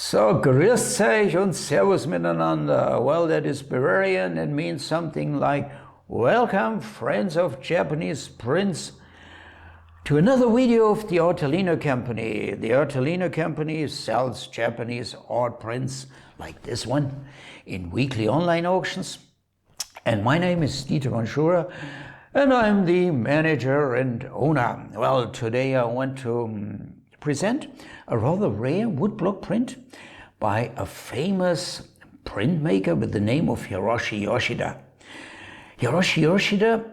So, grüß euch und servus miteinander. Well, that is Bavarian and means something like, welcome, friends of Japanese prints, to another video of the Artelino Company. The Artelino Company sells Japanese art prints like this one in weekly online auctions. And my name is Dieter Manschura, and I'm the manager and owner. Well, today I want to present a rather rare woodblock print by a famous printmaker with the name of Hiroshi Yoshida. Hiroshi Yoshida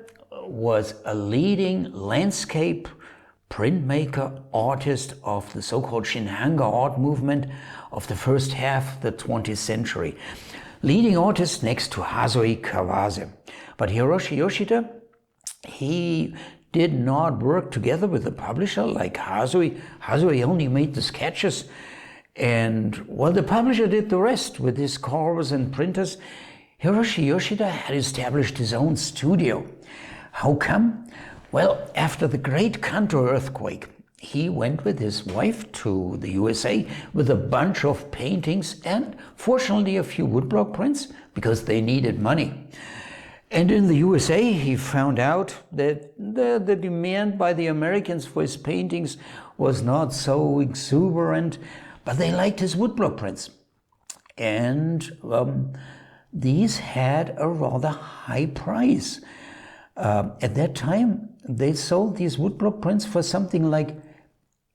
was a leading landscape printmaker artist of the so-called Shinhanga art movement of the first half of the 20th century. Leading artist next to Hasui Kawase. But Hiroshi Yoshida, he did not work together with a publisher like Hasui. Hasui only made the sketches, and well, the publisher did the rest with his carvers and printers. Hiroshi Yoshida had established his own studio. How come? Well, after the great Kanto earthquake, he went with his wife to the USA with a bunch of paintings and fortunately a few woodblock prints because they needed money. And in the USA, he found out that the demand by the Americans for his paintings was not so exuberant, but they liked his woodblock prints. And these had a rather high price. At that time, they sold these woodblock prints for something like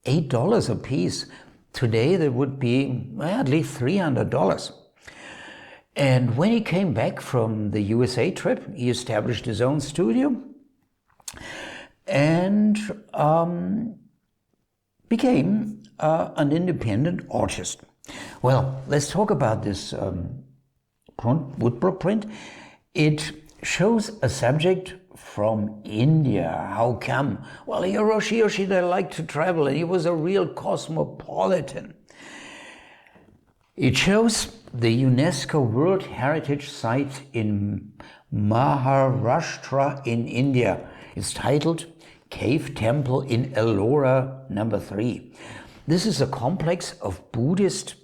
$8 a piece. Today, they would be at least $300. And when he came back from the USA trip, he established his own studio and became an independent artist. Well, let's talk about this woodblock print. It shows a subject from India. How come? Well, Hiroshi Yoshida liked to travel and he was a real cosmopolitan. It shows the UNESCO World Heritage Site in Maharashtra in India. It's titled Cave Temple in Ellora No. 3. This is a complex of Buddhist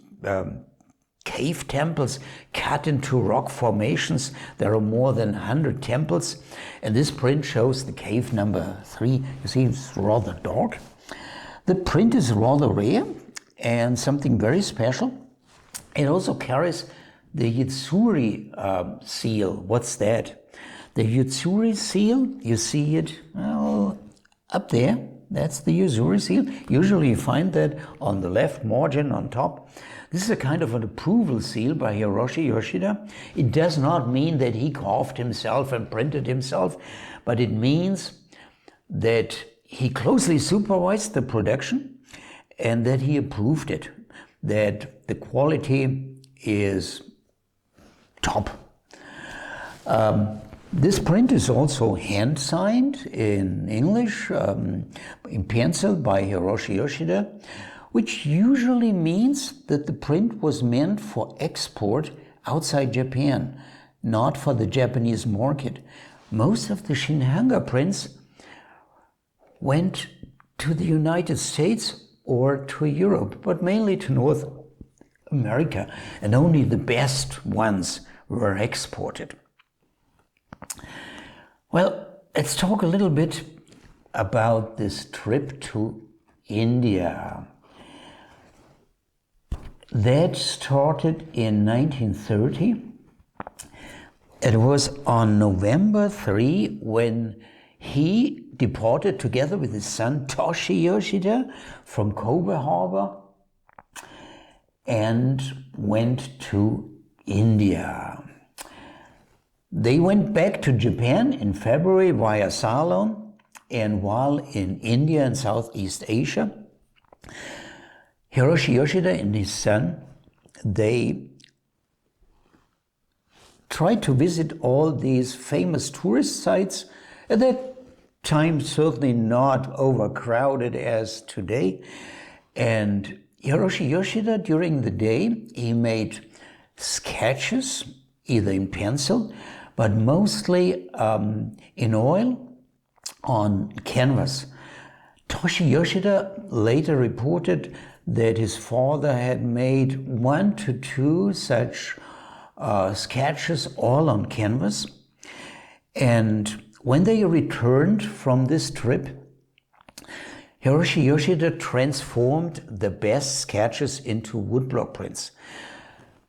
cave temples cut into rock formations. There are more than 100 temples, and this print shows the cave number 3. You see, it's rather dark. The print is rather rare and something very special. It also carries the Yuzuri seal. What's that? The Yuzuri seal, you see it up there. That's the Yuzuri seal. Usually you find that on the left margin on top. This is a kind of an approval seal by Hiroshi Yoshida. It does not mean that he carved himself and printed himself, but it means that he closely supervised the production and that he approved it, that the quality is top. This print is also hand-signed in English, in pencil by Hiroshi Yoshida, which usually means that the print was meant for export outside Japan, not for the Japanese market. Most of the Shinhanga prints went to the United States or to Europe, but mainly to North America, and only the best ones were exported. Well, let's talk a little bit about this trip to India. That started in 1930. It was on November 3 when he departed together with his son Toshi Yoshida from Kobe Harbor and went to India. They went back to Japan in February via Ceylon, and while in India and Southeast Asia, Hiroshi Yoshida and his son, they tried to visit all these famous tourist sites. At that time, certainly not overcrowded as today. And Hiroshi Yoshida, during the day, he made sketches, either in pencil, but mostly in oil on canvas. Hiroshi Yoshida later reported that his father had made 1 to 2 such sketches all on canvas. And when they returned from this trip, Hiroshi Yoshida transformed the best sketches into woodblock prints.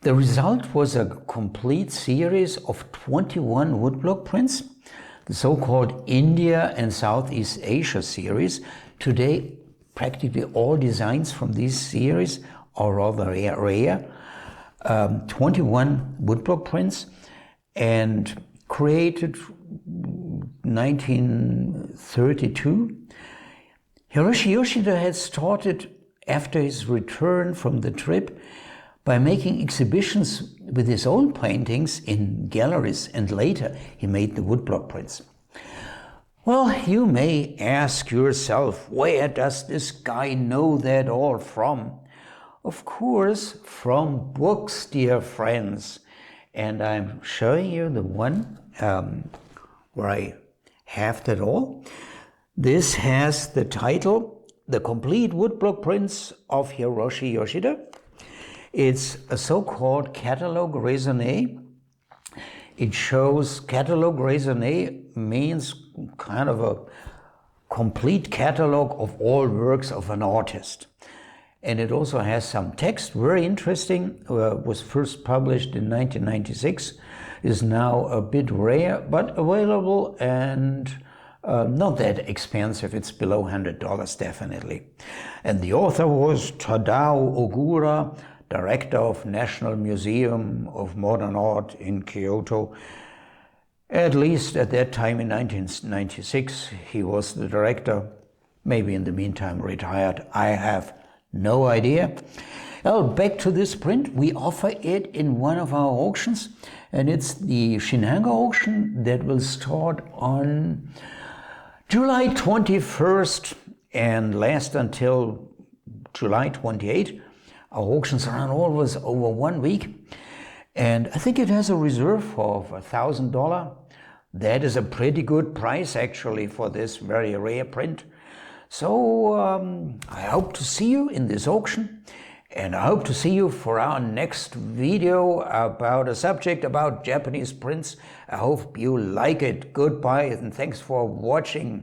The result was a complete series of 21 woodblock prints, the so-called India and Southeast Asia series. Today, practically all designs from this series are rather rare. 21 woodblock prints, and created 1932. Hiroshi Yoshida had started after his return from the trip by making exhibitions with his own paintings in galleries, and later he made the woodblock prints. Well, you may ask yourself, where does this guy know that all from? Of course, from books, dear friends. And I'm showing you the one where I have that all. This has the title, The Complete Woodblock Prints of Hiroshi Yoshida. It's a so-called catalogue raisonné. It shows catalogue raisonné means kind of a complete catalogue of all works of an artist. And it also has some text, very interesting, was first published in 1996, is now a bit rare, but available and not that expensive. It's below $100 definitely. And the author was Tadao Ogura, director of National Museum of Modern Art in Kyoto. At least at that time in 1996, he was the director, maybe in the meantime retired. I have no idea. Well, back to this print, we offer it in one of our auctions, and it's the Shinhanga auction that will start on July 21st and last until July 28th. Our auctions run always over 1 week, and I think it has a reserve of $1,000. That is a pretty good price actually for this very rare print. So I hope to see you in this auction, and I hope to see you for our next video about a subject about Japanese prints. I hope you like it. Goodbye and thanks for watching.